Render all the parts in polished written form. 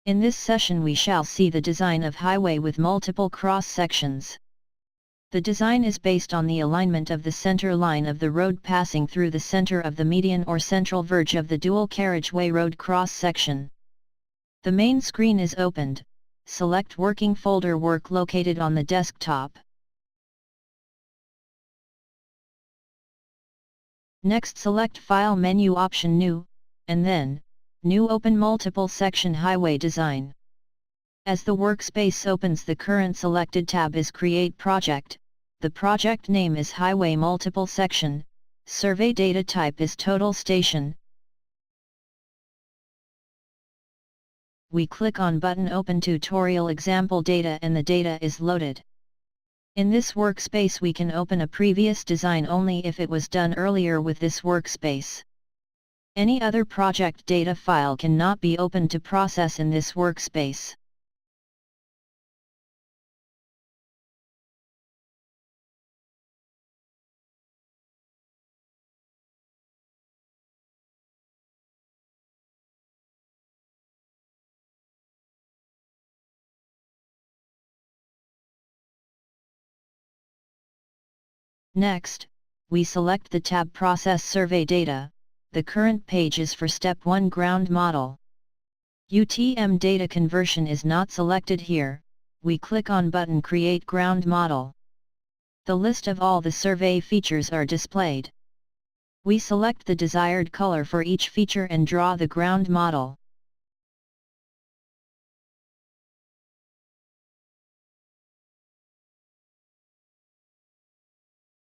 In this session we shall see the design of highway with multiple cross-sections. The design is based on the alignment of the center line of the road passing through the center of the median or central verge of the dual carriageway road cross-section. The main screen is opened. Select Working Folder Work located on the desktop. Next select File menu option New, and then New open multiple section highway design. As the workspace opens, the current selected tab is Create Project, the project name is Highway Multiple Section, survey data type is Total Station. We click on button Open Tutorial Example Data and the data is loaded. In this workspace we can open a previous design only if it was done earlier with this workspace. Any other project data file cannot be opened to process in this workspace. Next, we select the tab Process Survey Data. The current page is for Step 1 Ground Model. UTM data conversion is not selected here. We click on button Create Ground Model. The list of all the survey features are displayed. We select the desired color for each feature and draw the ground model.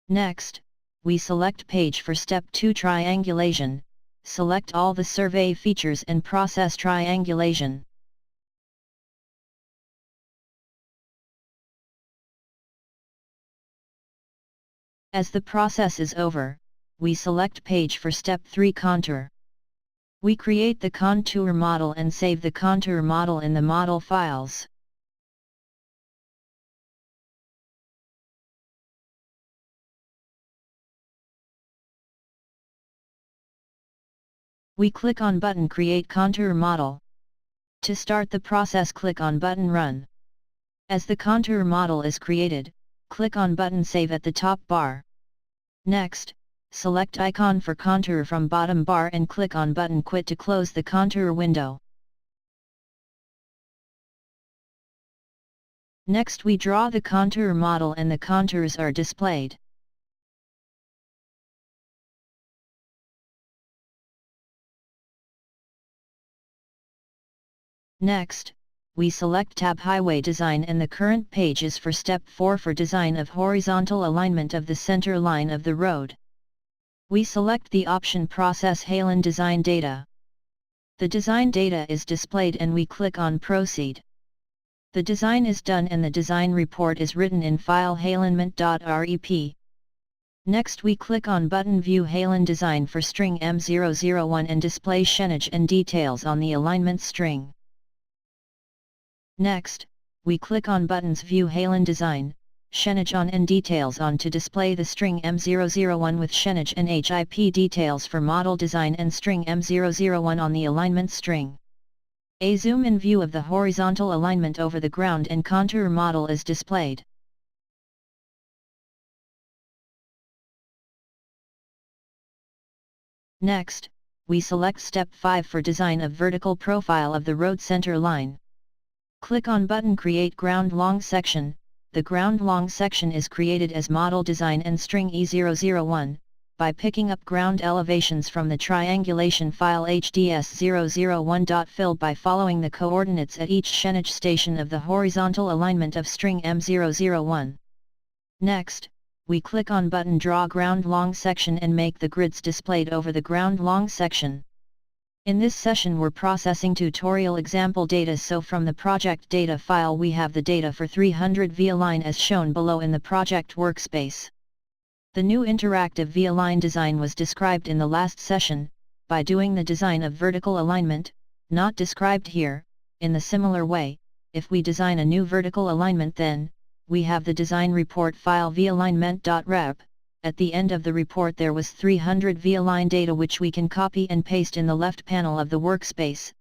Next, we select Page for Step 2 Triangulation, select all the survey features and process triangulation. As the process is over, we select Page for Step 3 Contour. We create the contour model and save the contour model in the model files. We click on button Create Contour Model. To start the process, click on button Run. As the contour model is created, click on button Save at the top bar. Next, select icon for contour from bottom bar and click on button Quit to close the contour window. Next we draw the contour model and the contours are displayed. Next, we select tab Highway Design and the current page is for Step 4 for design of horizontal alignment of the center line of the road. We select the option Process Halon Design Data. The design data is displayed and we click on Proceed. The design is done and the design report is written in file halonment.rep. Next we click on button View Halon Design for string M001 and display Shenage and details on the alignment string. Next, we click on buttons View Halon Design, Shenage on and Details on to display the string M001 with Shenage and HIP details for model design and string M001 on the alignment string. A zoom-in view of the horizontal alignment over the ground and contour model is displayed. Next, we select Step 5 for design of vertical profile of the road center line. Click on button Create Ground Long Section. The ground long section is created as model design and string E001, by picking up ground elevations from the triangulation file HDS001.fill by following the coordinates at each Shenage station of the horizontal alignment of string M001. Next, we click on button Draw Ground Long Section and make the grids displayed over the ground long section. In this session we're processing tutorial example data, so from the project data file we have the data for 300 V-align as shown below in the project workspace. The new interactive V-align design was described in the last session, by doing the design of vertical alignment, not described here. In the similar way, if we design a new vertical alignment, then we have the design report file v-alignment.rep. At the end of the report there was 300 V-align data which we can copy and paste in the left panel of the workspace.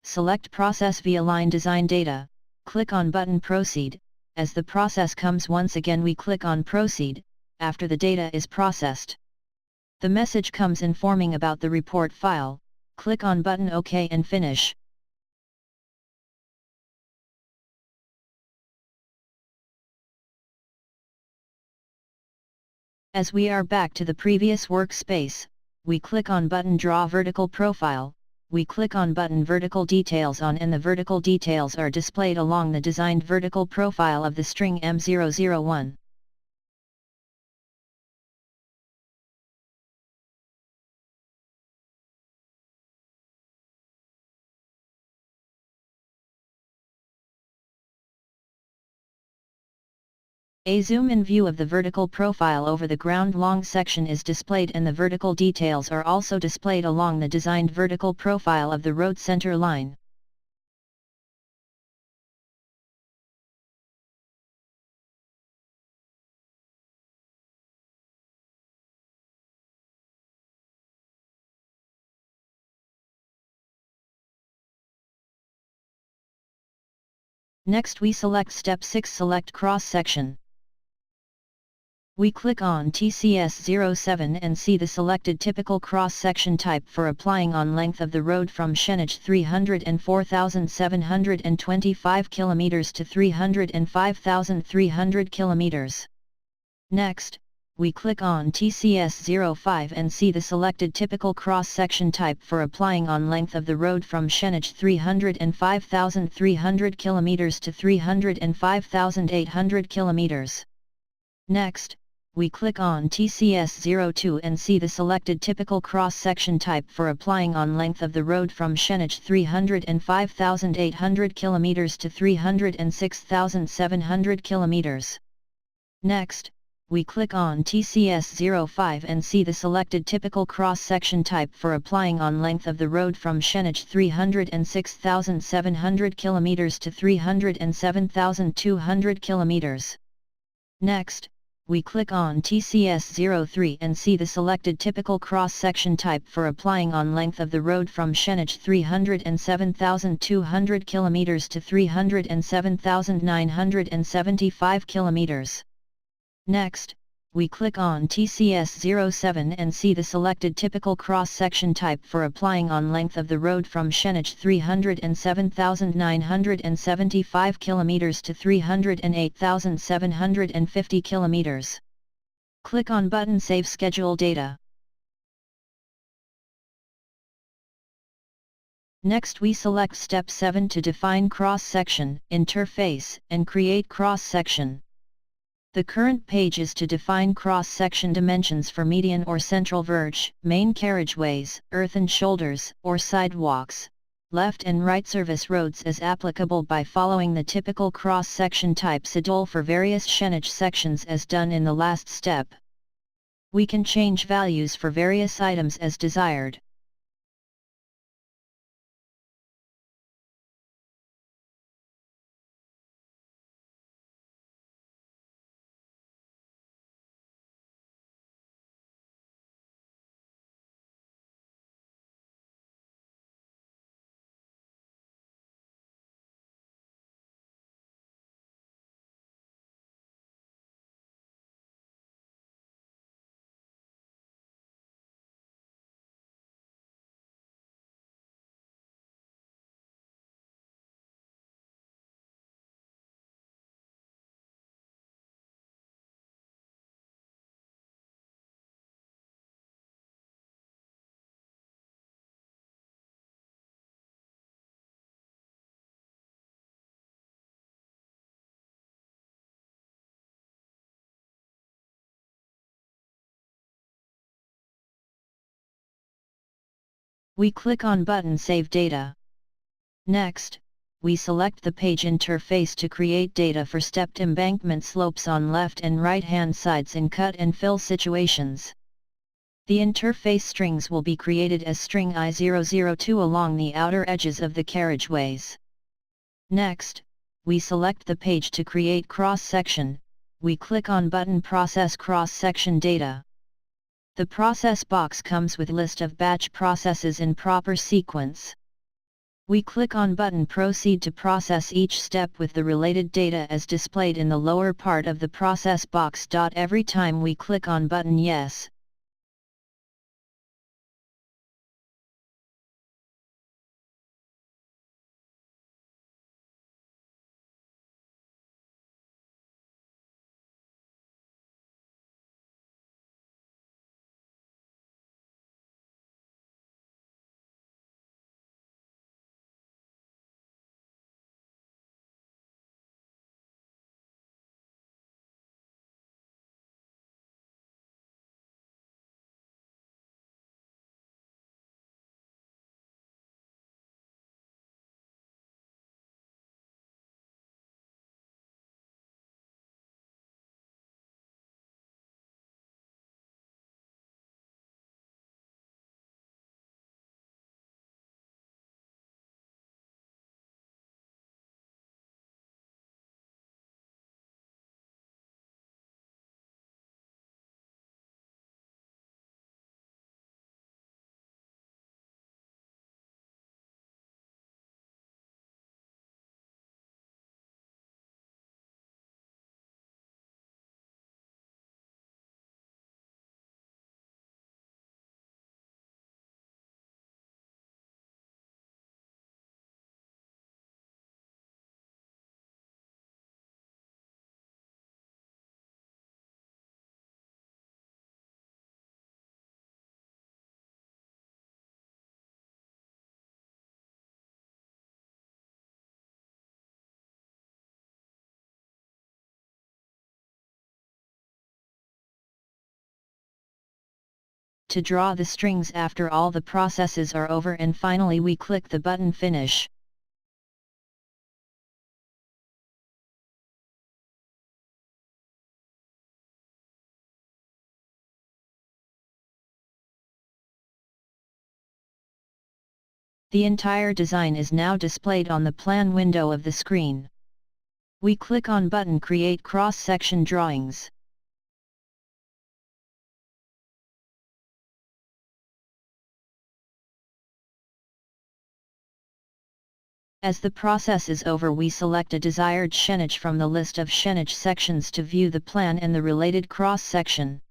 select Process via Line Design Data, click on button Proceed. As the process comes once again we click on Proceed, after the data is processed. The message comes informing about the report file, click on button OK and Finish. As we are back to the previous workspace, we click on button Draw Vertical Profile, we click on button Vertical Details on and the vertical details are displayed along the designed vertical profile of the string M001. A zoom-in view of the vertical profile over the ground long section is displayed and the vertical details are also displayed along the designed vertical profile of the road center line. Next we select Step 6 Select Cross Section. We click on TCS07 and see the selected typical cross-section type for applying on length of the road from Shenage 304,725 km to 305,300 km. Next, we click on TCS05 and see the selected typical cross-section type for applying on length of the road from Shenage 305,300 km to 305,800 km. Next, we click on TCS02 and see the selected typical cross-section type for applying on length of the road from Shenage 305,800 km to 306,700 km. Next, we click on TCS05 and see the selected typical cross-section type for applying on length of the road from Shenage 306,700 km to 307,200 km. Next, we click on TCS03 and see the selected typical cross-section type for applying on length of the road from Shenage 307,200 km to 307,975 km. Next, we click on TCS07 and see the selected typical cross-section type for applying on length of the road from Shenage 307,975 km to 308,750 km. Click on button Save Schedule Data. Next we select Step 7 to define cross-section, interface, and create cross-section. The current page is to define cross-section dimensions for median or central verge, main carriageways, earthen shoulders, or sidewalks, left and right service roads as applicable by following the typical cross-section type schedule for various Shenage sections as done in the last step. We can change values for various items as desired. We click on button Save Data. Next, we select the page interface to create data for stepped embankment slopes on left and right hand sides in cut and fill situations. The interface strings will be created as string I002 along the outer edges of the carriageways. Next, we select the page to create cross-section, we click on button Process Cross-Section Data. The process box comes with list of batch processes in proper sequence. We click on button Proceed to process each step with the related data as displayed in the lower part of the process box. Every time we click on button Yes, to draw the strings after all the processes are over, and finally we click the button Finish. The entire design is now displayed on the plan window of the screen. We click on button Create Cross-Section Drawings. As the process is over, we select a desired shenage from the list of shenage sections to view the plan and the related cross-section.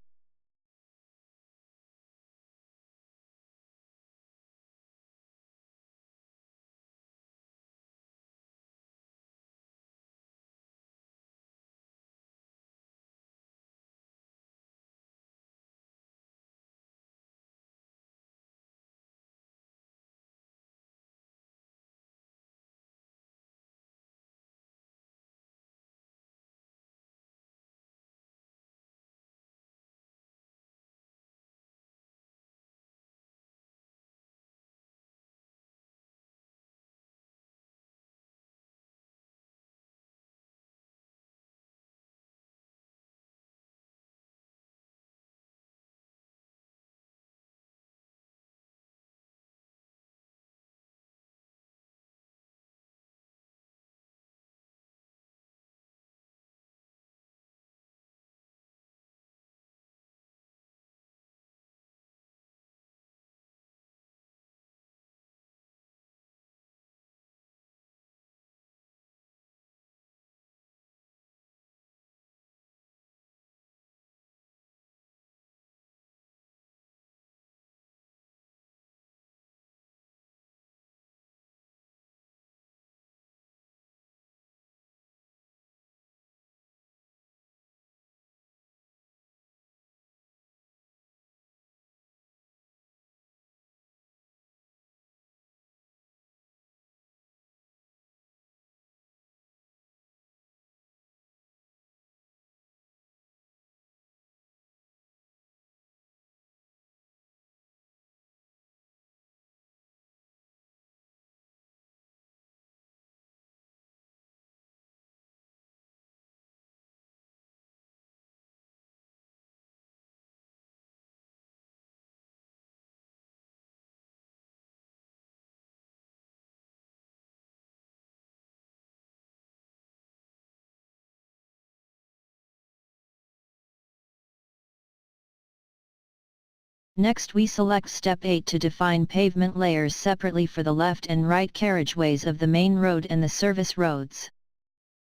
Next we select Step 8 to define pavement layers separately for the left and right carriageways of the main road and the service roads.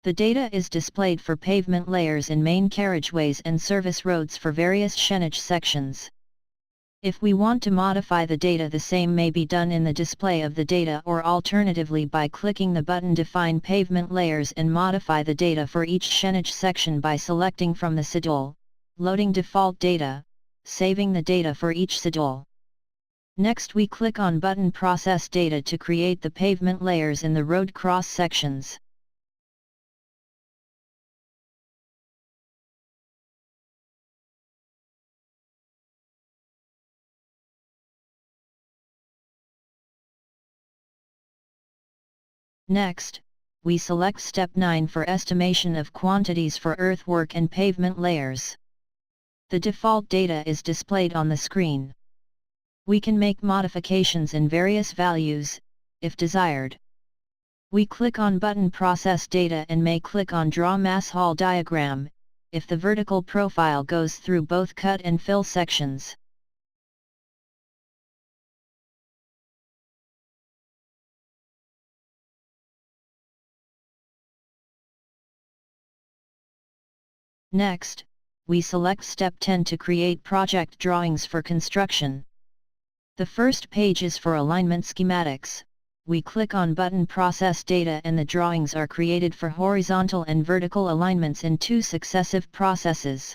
The data is displayed for pavement layers in main carriageways and service roads for various Shenage sections. If we want to modify the data, the same may be done in the display of the data, or alternatively by clicking the button Define Pavement Layers and modify the data for each Shenage section by selecting from the schedule, loading default data, saving the data for each schedule. Next we click on button Process Data to create the pavement layers in the road cross sections. Next, we select Step 9 for estimation of quantities for earthwork and pavement layers. The default data is displayed on the screen. We can make modifications in various values, if desired. We click on button Process Data and may click on Draw Mass Haul Diagram, if the vertical profile goes through both cut and fill sections. Next, we select Step 10 to create project drawings for construction. The first page is for alignment schematics. We click on button Process Data and the drawings are created for horizontal and vertical alignments in 2 successive processes.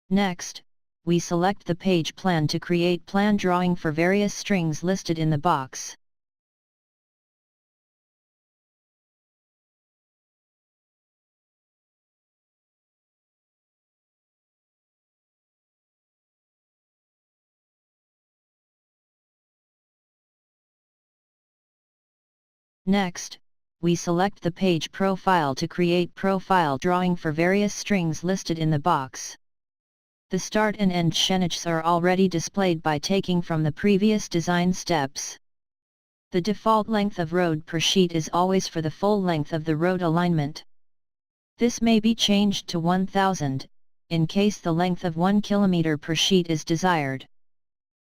Next, we select the page plan to create plan drawing for various strings listed in the box. Next, we select the page profile to create profile drawing for various strings listed in the box. The start and end shenages are already displayed by taking from the previous design steps. The default length of road per sheet is always for the full length of the road alignment. This may be changed to 1000, in case the length of 1 km per sheet is desired.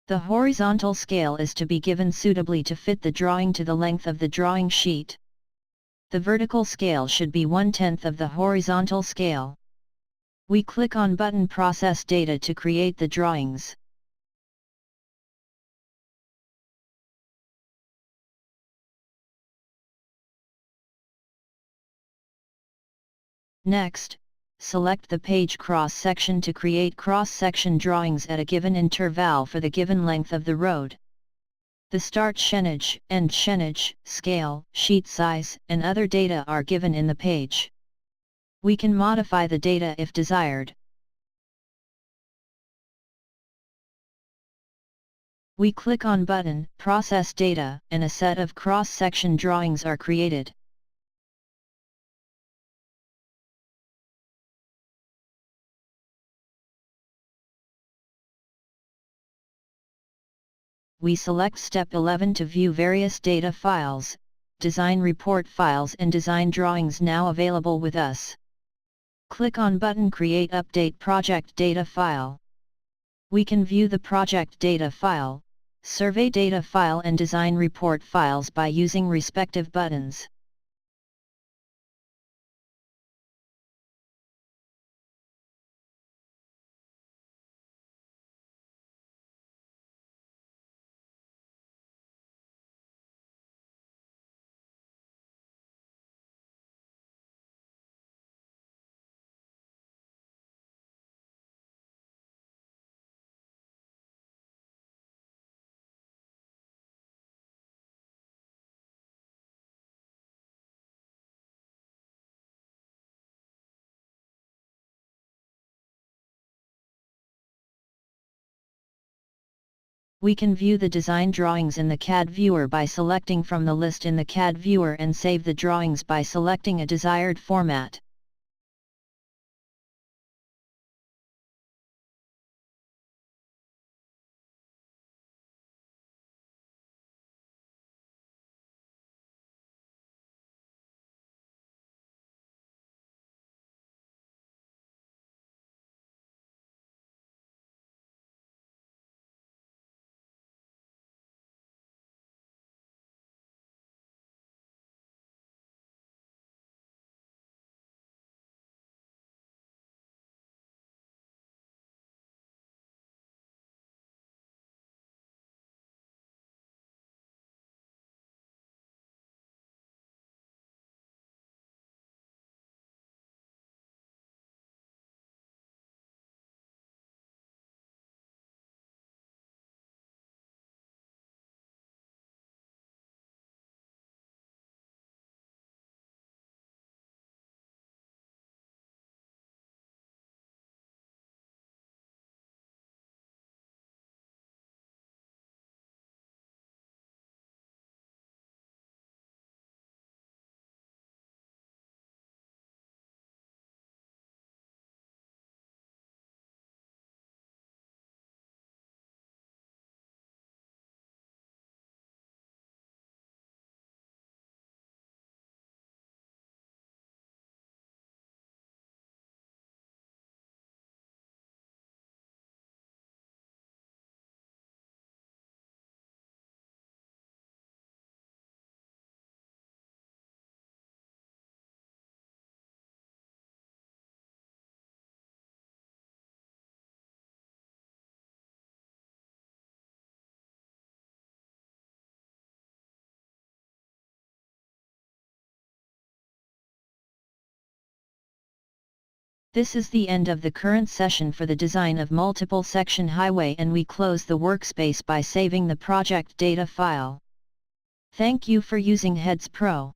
The horizontal scale is to be given suitably to fit the drawing to the length of the drawing sheet. The vertical scale should be 1/10 of the horizontal scale. We click on button Process Data to create the drawings. Next, select the page cross-section to create cross-section drawings at a given interval for the given length of the road. The start shenage, end shenage, scale, sheet size, and other data are given in the page. We can modify the data if desired. We click on button Process Data and a set of cross-section drawings are created. We select Step 11 to view various data files, design report files and design drawings now available with us. Click on button Create Update Project Data File. We can view the project data file, survey data file and design report files by using respective buttons. We can view the design drawings in the CAD viewer by selecting from the list in the CAD viewer and save the drawings by selecting a desired format. This is the end of the current session for the design of multiple section highway, and we close the workspace by saving the project data file. Thank you for using Heads Pro.